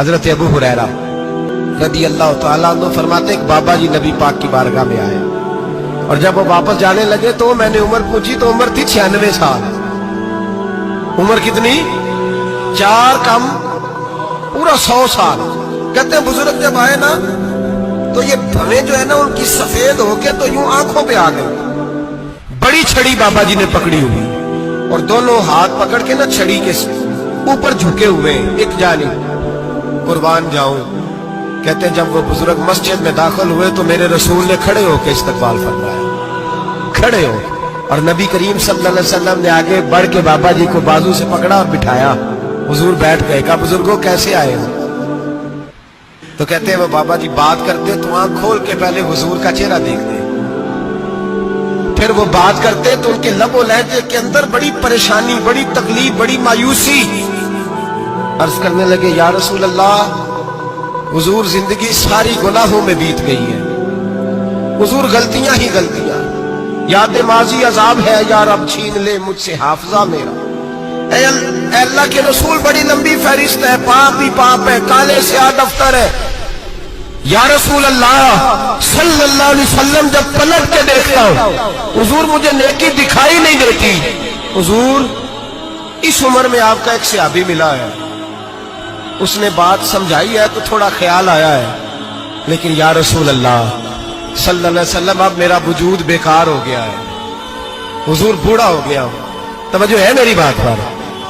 हजरत अबू हुरैरा रदी अल्लाह तआला अन्हु फरमाते एक बाबा जी नबी पाक की बारगाह में आए और जब वो वापस जाने लगे तो मैंने उम्र पूछी तो उम्र थी 96 साल। उम्र कितनी? 4 कम पूरा 100 साल। कहते हैं बुजुर्ग जब आए ना तो ये भवें जो है ना उनकी सफेद होके तो यूं आंखों पे आ गई। बड़ी छड़ी बाबा जी ने पकड़ी हुई और दोनों हाथ पकड़ के ना छड़ी के ऊपर झुके हुए एक जानी कुर्बान जाऊं। कहते हैं जब वो बुजुर्ग मस्जिद में दाखिल हुए तो मेरे रसूल ने खड़े होकर इस्तकबाल फरमाया, खड़े हो। और नबी करीम सल्लल्लाहु अलैहि वसल्लम ने आगे बढ़ के बाबा जी को बाजू से पकड़ा और बिठाया। हुजूर बैठ गए। कहा बुजुर्गों कैसे आए हो? तो कहते हैं वो बाबा जी बात करते तो आंख खोल के पहले हुजूर का चेहरा देखते, फिर वो बात करते तो उनके लबो लहजे के अंदर बड़ी परेशानी, बड़ी तकलीफ, बड़ी मायूसी। अर्ज करने लगे या रसूल अल्लाह, हुजूर जिंदगी सारी गुनाहों में बीत गई है, हुजूर गलतियां ही गलतियां, याद माजी अजाब है यार अब छीन ले मुझसे हाफजा मेरा। ऐ अल्लाह के रसूल बड़ी लंबी फहरिस्त है, पाप ही पाप है, काले से दफ्तर है। या रसूल अल्लाह सल्लल्लाहु अलैहि वसल्लम जब पलट के देखता हूं हुजूर मुझे नेकी दिखाई नहीं देती। हुजूर इस उम्र में आपका एक सहाबी मिला है, उसने बात समझाई है तो थोड़ा ख्याल आया है, लेकिन या रसूल अल्लाह सल्लल्लाहु अलैहि वसल्लम अब मेरा वजूद बेकार हो गया है, हुजूर बूढ़ा हो गया हूं। तवज्जो है मेरी बात पर?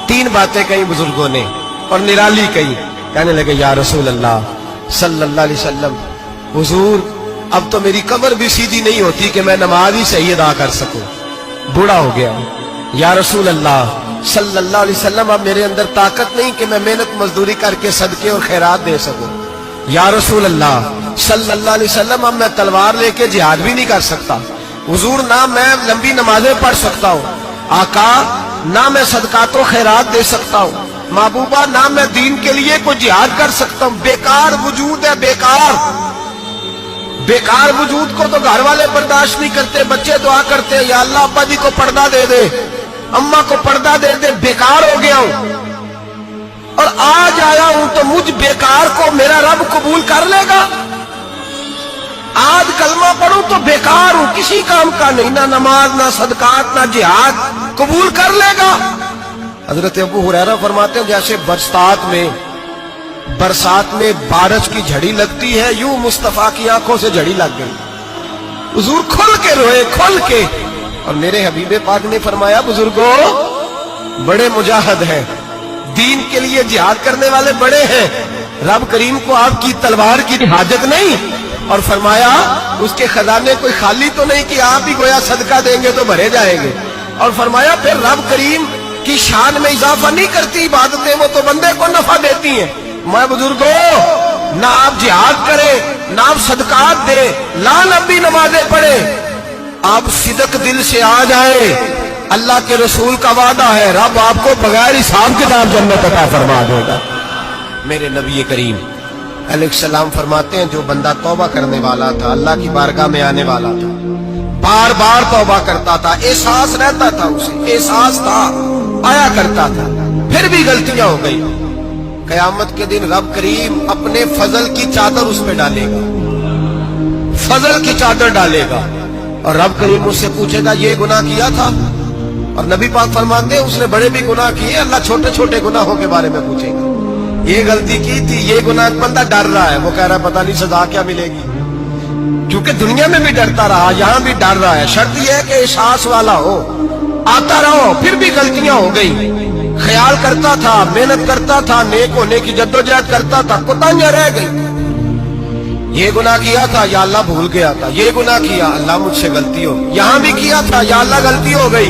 3 बातें कही बुजुर्गों ने और निराली कही। कहने लगे या रसूल अल्लाह सल्लल्लाहु अलैहि वसल्लम, हुजूर अब तो मेरी कमर भी सीधी नहीं होती कि मैं नमाज ही सही अदा कर सकूं, बूढ़ा हो गया हूं। या रसूल अल्लाह सल्लल्लाहु अलैहि वसल्लम अब मेरे अंदर ताकत नहीं कि मैं मेहनत मजदूरी करके सदके और खैरात दे सकूं। या रसूल अल्लाह सल्लल्लाहु अलैहि वसल्लम अब मैं तलवार लेके जिहाद भी नहीं कर सकता। हुजूर ना मैं लंबी नमाजें पढ़ सकता हूं, आका ना मैं सदकात और खैरात दे सकता हूं, महबूबा ना मैं दीन के लिए कोई जिहाद कर सकता हूं। बेकार वजूद है, बेकार बेकार वजूद को तो घर वाले बर्दाश्त नहीं करते, बच्चे दुआ करते हैं या अल्लाह अब्बा जी को पर्दा दे दे, अम्मा को पर्दा दे दे, बेकार हो गया हूं और आज आया हूं तो मुझ बेकार को मेरा रब कबूल कर लेगा। आज कलमा पढ़ूं तो बेकार हूं, किसी काम का नहीं, ना नमाज ना सदकात ना जिहाद, कबूल कर लेगा। हजरत अबू हुरैरा फरमाते हैं जैसे बरसात में बारिश की झड़ी लगती है, यूं मुस्तफा की आंखों से झड़ी लग गई। हुजूर खुल के रोए, खुल के। और मेरे हबीबे पाक ने फरमाया बुजुर्गों बड़े मुजाहिद हैं, दीन के लिए जिहाद करने वाले बड़े हैं, रब करीम को आपकी तलवार की हाजत नहीं। और फरमाया उसके खजाने कोई खाली तो नहीं कि आप ही गोया सदका देंगे तो भरे जाएंगे। और फरमाया फिर रब करीम की शान में इजाफा नहीं करती इबादतें, वो तो बंदे को नफा देती हैं। मैं बुजुर्गों ना आप जिहाद करें ना आप सदकात दे, ना लंबी नमाजें पढ़े, आप सिदक दिल से आ जाए, अल्लाह के रसूल का वादा है रब आपको बगैर हिसाब किताब जन्नत अता फरमा देगा। मेरे नबी करीम अलैहिस्सलाम फरमाते हैं जो बंदा तौबा करने वाला था, अल्लाह की बारगाह में आने वाला था, बार बार तौबा करता था, एहसास रहता था, उसे एहसास था, आया करता था, फिर भी गलतियां हो गई, कयामत के दिन रब करीम अपने फजल की चादर उस पे डालेगा, फजल की चादर डालेगा और रब करीम उससे पूछेगा ये गुनाह किया था? और नबी पाक फरमाते हैं उसने बड़े भी गुनाह किए, अल्लाह छोटे छोटे गुनाहों के बारे में पूछेगा। ये गलती की थी, ये गुनाह, बंदा डर रहा है, वो कह रहा है पता नहीं सजा क्या मिलेगी, क्योंकि दुनिया में भी डरता रहा, यहां भी डर रहा है। शर्त यह है कि एहसास वाला हो, आता रहो, फिर भी गलतियां हो गई, ख्याल करता था, मेहनत करता था, नेक होने की जद्दोजहद करता था, कोताहियां रह गई। ये गुनाह किया था या अल्लाह भूल गया था, ये गुनाह किया अल्लाह मुझसे गलती हो, यहां भी किया था या अल्लाह गलती हो गई।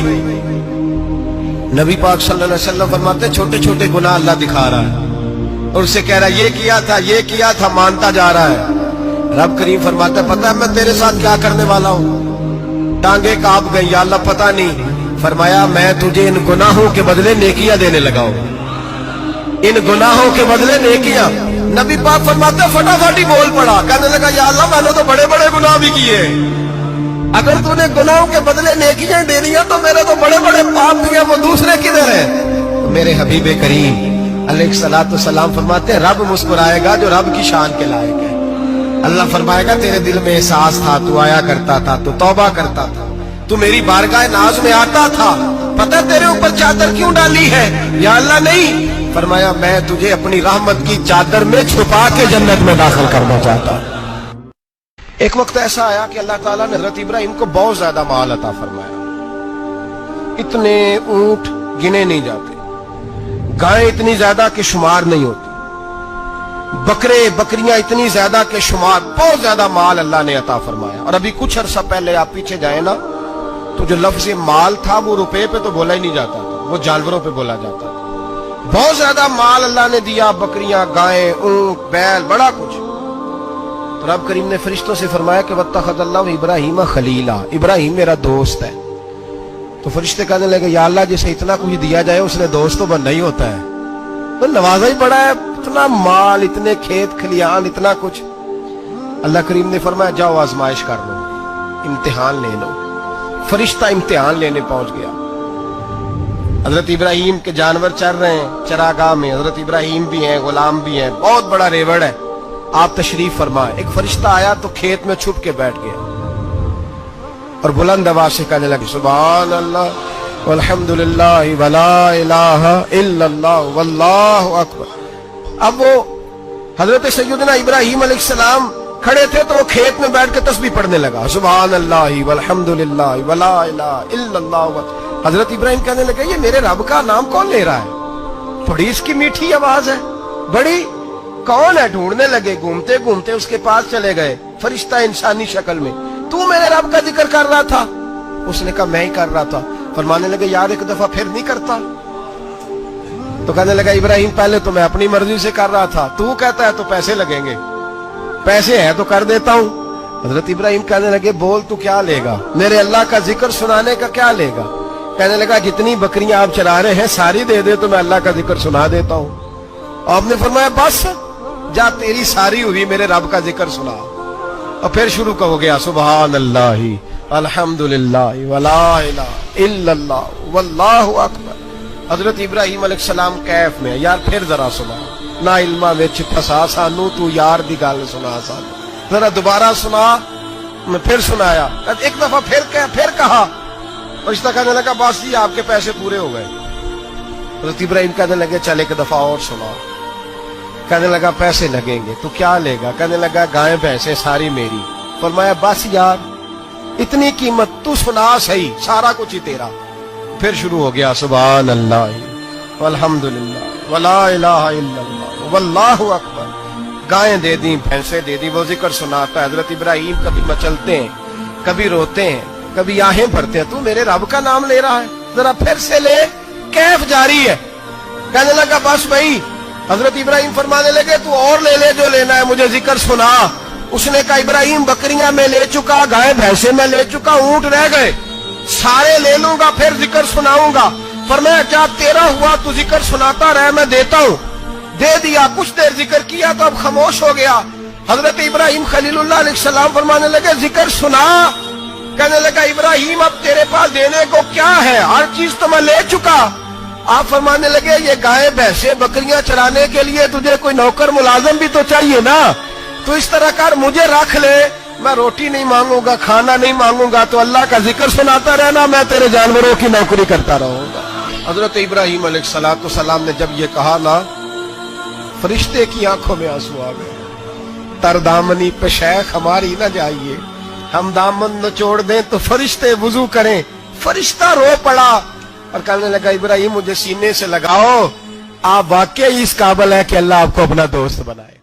नबी पाक सल्लल्लाहु अलैहि वसल्लम फरमाते छोटे छोटे गुनाह अल्लाह दिखा रहा है और उससे कह रहा है ये किया था, मानता जा रहा है। रब करीम फरमाता पता है मैं तेरे साथ क्या करने वाला हूं? टांगे कांप गई, या अल्लाह पता नहीं। फरमाया मैं तुझे इन गुनाहों के बदले नेकियां देने लगा हूं, इन गुनाहों के बदले नेकियां। नबी पाक फरमाते फटाफट ही बोल पड़ा, कहने लगा या अल्लाह मैंने तो बड़े बड़े गुनाह भी किए, अगर तूने गुनाहों के बदले नेकियां दे दिया तो मेरे तो बड़े बड़े पाप किए, वो दूसरे किधर है? तो मेरे हबीबे करीम अलैहिस्सलाम फरमाते हैं रब मुस्कुराएगा जो रब की शान के लायक है। अल्लाह फरमाएगा तेरे दिल में एहसास था, तू आया करता था, तू तौबा करता था, तू मेरी बारगाह नाज में आता था, पता तेरे ऊपर चादर क्यों डाली है? या अल्लाह नहीं, फरमाया मैं तुझे अपनी रहमत की चादर में छुपा के जन्नत में दाखिल करना चाहता। एक वक्त ऐसा आया कि अल्लाह ताला ने हजरत इब्राहिम को बहुत ज्यादा माल अता फरमाया। इतने ऊंट गिने नहीं जाते, गायें इतनी ज्यादा कि शुमार नहीं होती, बकरे बकरियां इतनी ज्यादा के शुमार, बहुत ज्यादा माल अल्लाह ने अता फरमाया। और अभी कुछ अरसा पहले आप पीछे जाए ना तो जो लफ्ज़ माल था वो रुपए पे तो बोला ही नहीं जाता था, वो जानवरों पे बोला जाता था। बहुत ज्यादा माल अल्लाह ने दिया, बकरियां, गायें, ऊंट, बैल, बड़ा कुछ। तो रब करीम ने फरिश्तों से फरमाया कि वत्तखज़ल्लाहु इब्राहीम खलीला, इब्राहिम मेरा दोस्त है। तो फरिश्ते कहने लगे या अल्लाह जिसे इतना कुछ दिया जाए उसने दोस्त तो बनना ही होता है, तो नवाजा ही बड़ा है, इतना माल, इतने खेत खलियान, इतना कुछ। अल्लाह करीम ने फरमाया जाओ आजमाइश कर लो, इम्तिहान ले लो। फरिश्ता इम्तिहान लेने पहुंच गया। हजरत इब्राहिम के जानवर चर रहे हैं चरागाह में, हजरत इब्राहिम भी हैं, गुलाम भी हैं, बहुत बड़ा रेवड़ है। आप तशरीफ फरमाए। एक फरिश्ता आया तो खेत में छुप के बैठ गया और बुलंद आवाज से कहने लगे सुभान अल्लाह वल्हम्दुलिल्लाह वला इलाहा इल्लल्लाह वल्लाहु अकबर। अब वो हजरत सैयदना इब्राहिम अलैहिस्सलाम खड़े थे तो वो खेत में बैठ के तस्बीह पढ़ने लगा, सुभान अल्लाह वल्हम्दुलिल्लाह वला इलाहा इल्लल्लाह। हजरत इब्राहिम कहने लगे ये मेरे रब का नाम कौन ले रहा है? बड़ी इसकी मीठी आवाज है, बड़ी, कौन है? ढूंढने लगे, घूमते घूमते उसके पास चले गए। फरिश्ता इंसानी शक्ल में, तू मेरे रब का जिक्र कर रहा था? उसने कहा मैं ही कर रहा था। फरमाने लगे यार एक दफा फिर नहीं करता? तो कहने लगा इब्राहिम पहले तो मैं अपनी मर्जी से कर रहा था, तू कहता है तो पैसे लगेंगे, पैसे है तो कर देता हूं। हजरत इब्राहिम कहने लगे बोल तू क्या लेगा? मेरे अल्लाह का जिक्र सुनाने का क्या लेगा? कहने लगा जितनी बकरियां आप चरा रहे हैं सारी दे दे तो मैं अल्लाह का जिक्र सुना देता हूं। आपने फरमाया बस जा तेरी सारी हुई, मेरे रब का जिक्र सुना। और फिर शुरू हो गया सुभान अल्लाह अल्हम्दुलिल्लाह वला इलाहा इल्लल्लाह वल्लाहु अकबर। हजरत इब्राहिम अलैहिस्सलाम कैफ में, यार फिर जरा सुना, ना इल्मा विच फसा सानू, तू यार दी गल सुना सानू, जरा दोबारा सुना। मैं फिर सुनाया, एक दफा फिर कहा। रिश्ता कहने लगा बस जी आपके पैसे पूरे हो गए। हजरत इब्राहिम कहने लगे चल एक दफा और सुना। कहने लगा पैसे लगेंगे, तो क्या लेगा? कहने लगा गायें भैंसें सारी मेरी। फरमाया बस यार इतनी कीमत, तू सुना सही, सारा कुछ ही तेरा। फिर शुरू हो गया सुभान अल्लाह वल्हम्दुलिल्लाह वला इलाहा इल्लल्लाह वल्लाहु अकबर। गायें दे दी, भैंसें दे दी, वो जिक्र सुनाता। हजरत इब्राहिम कभी मचलते हैं, कभी रोते हैं, कभी आहें भरते हैं, तू मेरे रब का नाम ले रहा है, जरा फिर से ले। कैफ जारी है। कहने लगा बस भाई। हजरत इब्राहिम फरमाने लगे तू और ले ले जो लेना है, मुझे जिक्र सुना। उसने कहा इब्राहिम बकरियां मैं ले चुका, गाय भैंसे मैं ले चुका, ऊंट रह गए, सारे ले लूंगा फिर जिक्र सुनाऊंगा। फरमाया क्या तेरा हुआ, तू जिक्र सुनाता रहे, मैं देता हूं। दे दिया, कुछ देर जिक्र किया तो अब खामोश हो गया। हजरत इब्राहिम खलीलुल्लाह अलैहिस्सलाम फरमाने लगे जिक्र सुना। कहने लगा इब्राहिम अब तेरे पास देने को क्या है, हर चीज तो मैं ले चुका। आप फरमाने लगे ये गाय भैंसे बकरियां चराने के लिए तुझे कोई नौकर मुलाजिम भी तो चाहिए ना, तो इस तरह कर मुझे रख ले, मैं रोटी नहीं मांगूंगा, खाना नहीं मांगूंगा, तो अल्लाह का जिक्र सुनाता रहना, मैं तेरे जानवरों की नौकरी करता रहूंगा। हजरत इब्राहिम अलैहिस्सलाम ने जब ये कहा ना, फरिश्ते की आंखों में आंसू आ गए। तरदामनी पे शेख हमारी न जाइए, हम दामन निचोड़ दें तो फरिश्ते वुजू करें। फरिश्ता रो पड़ा और कहने लगा इब्राहिम मुझे सीने से लगाओ, आप वाकई इस काबिल है कि अल्लाह आपको अपना दोस्त बनाए।